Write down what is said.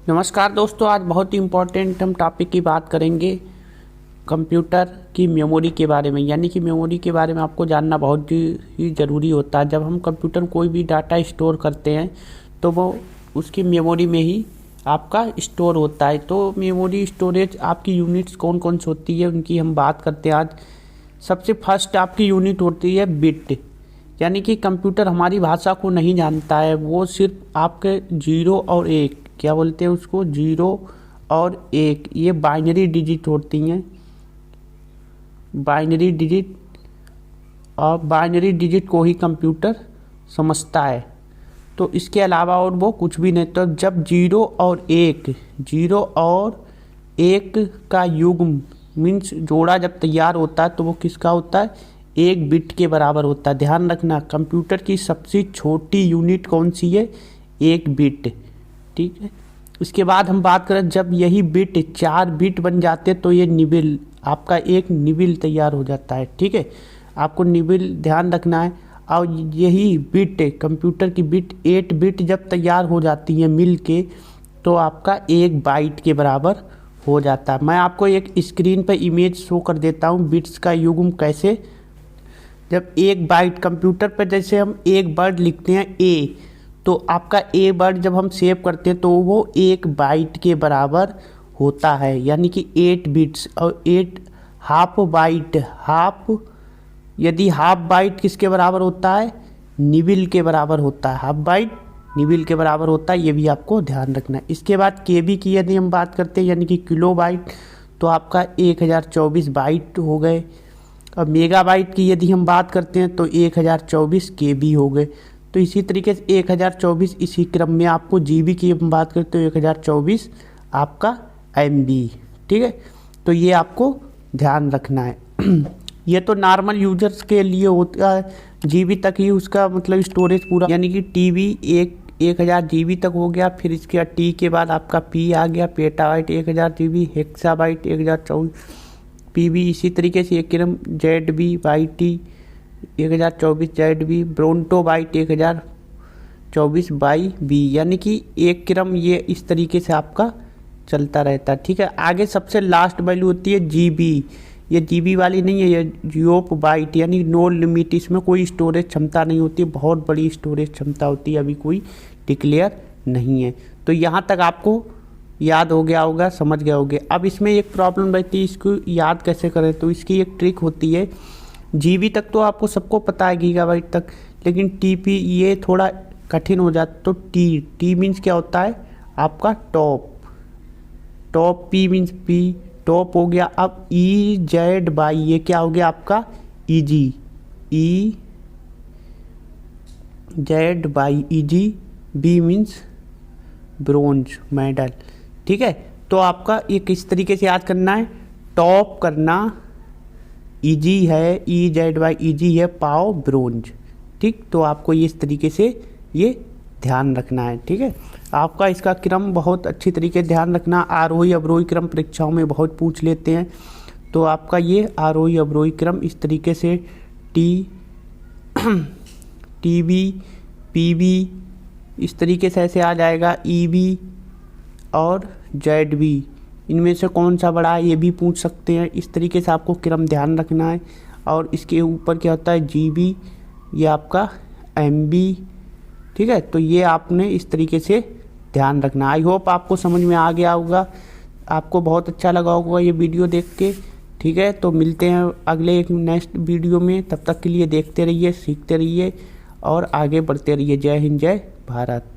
नमस्कार दोस्तों, आज बहुत ही इम्पोर्टेंट हम टॉपिक की बात करेंगे कंप्यूटर की मेमोरी के बारे में। यानी कि मेमोरी के बारे में आपको जानना बहुत ही ज़रूरी होता है। जब हम कंप्यूटर में कोई भी डाटा स्टोर करते हैं तो वो उसकी मेमोरी में ही आपका स्टोर होता है। तो मेमोरी स्टोरेज आपकी यूनिट्स कौन कौन सी होती है उनकी हम बात करते हैं आज। सबसे फर्स्ट आपकी यूनिट होती है बिट। यानी कि कंप्यूटर हमारी भाषा को नहीं जानता है, वो सिर्फ आपके 0 और 1, क्या बोलते हैं उसको, 0 और 1, ये बाइनरी डिजिट होती हैं, बाइनरी डिजिट। और बाइनरी डिजिट को ही कंप्यूटर समझता है। तो इसके अलावा और वो कुछ भी नहीं। तो जब 0 और 1, 0 और 1 का युग्म मीन्स जोड़ा जब तैयार होता है तो वो किसका होता है, 1 बिट के बराबर होता है। ध्यान रखना, कंप्यूटर की सबसे छोटी यूनिट कौन सी है, 1 बिट। ठीक है। इसके बाद हम बात करें, जब यही बिट 4 बिट बन जाते तो ये निबिल, आपका एक निबिल तैयार हो जाता है। ठीक है, आपको निबिल ध्यान रखना है। और यही बिट, कंप्यूटर की बिट 8 बिट जब तैयार हो जाती है मिल के, तो आपका 1 बाइट के बराबर हो जाता है। मैं आपको एक स्क्रीन पर इमेज शो कर देता हूँ बिट्स का युग्म कैसे। जब 1 बाइट कंप्यूटर पर, जैसे हम एक वर्ड लिखते हैं ए, तो आपका ए वर्ड जब हम सेव करते हैं तो वो 1 बाइट के बराबर होता है। यानी कि 8 बिट्स। और 8 हाफ बाइट, यदि हाफ बाइट किसके बराबर होता है, निबिल के बराबर होता है। हाफ बाइट निबिल के बराबर होता है, ये भी आपको ध्यान रखना है। इसके बाद केबी की यदि हम बात करते हैं, यानी कि किलो बाइट, तो आपका 1024 बाइट हो गए। अब मेगाबाइट की यदि हम बात करते हैं तो 1024 केबी हो गए। तो इसी तरीके से 1024, इसी क्रम में आपको जीबी की हम बात करते हैं तो 1024 आपका एमबी। ठीक है, तो ये आपको ध्यान रखना है। ये तो नॉर्मल यूजर्स के लिए होता है, जीबी तक ही उसका मतलब स्टोरेज पूरा। यानी कि टीबी 1000 जीबी तक हो गया। फिर इसके बाद टी के बाद आपका पी आ गया, पेटाबाइट 1000 जीबी, हेक्साबाइट 1024 पीबी। इसी तरीके से एक क्रम Z B by T 1024 Z B, bronto byte 1024 by B. यानी कि एक क्रम ये इस तरीके से आपका चलता रहता है। ठीक है, आगे सबसे लास्ट वैल्यू होती है जीबी। ये जीबी वाली नहीं है, ये जियोप बाइट, यानी नो लिमिट। इसमें कोई स्टोरेज क्षमता नहीं होती, बहुत बड़ी स्टोरेज क्षमता होती है, अभी कोई डिक्लेयर नहीं है। तो यहाँ तक आपको याद हो गया होगा, समझ गए होगे। अब इसमें एक प्रॉब्लम रहती है, इसको याद कैसे करें। तो इसकी एक ट्रिक होती है। जीबी तक तो आपको सबको पता है, गीगाबाइट तक, लेकिन टीपी ये थोड़ा कठिन हो जाता। तो टी मीन्स क्या होता है आपका top, P means P, top हो गया। अब ई जेड बाई, ये क्या हो गया आपका easy, E Z by easy. B means bronze medal. ठीक है, तो आपका ये किस तरीके से याद करना है, टॉप करना ईजी है, ई जेड बाई ईजी है, पाओ ब्रोंज। ठीक, तो आपको ये इस तरीके से ये ध्यान रखना है। ठीक है, आपका इसका क्रम बहुत अच्छी तरीके से ध्यान रखना। आरोही अवरोही क्रम परीक्षाओं में बहुत पूछ लेते हैं। तो आपका ये आरोही अवरोही क्रम इस तरीके से टीबी पीबी इस तरीके से ऐसे आ जाएगा, ईबी और जेड बी, इनमें से कौन सा बड़ा है ये भी पूछ सकते हैं। इस तरीके से आपको क्रम ध्यान रखना है। और इसके ऊपर क्या होता है, जीबी, ये आपका एमबी। ठीक है, तो ये आपने इस तरीके से ध्यान रखना। आई होप आपको समझ में आ गया होगा, आपको बहुत अच्छा लगा होगा ये वीडियो देख के। ठीक है, तो मिलते हैं अगले एक नेक्स्ट वीडियो में। तब तक के लिए देखते रहिए, सीखते रहिए और आगे बढ़ते रहिए। जय हिंद, जय भारत।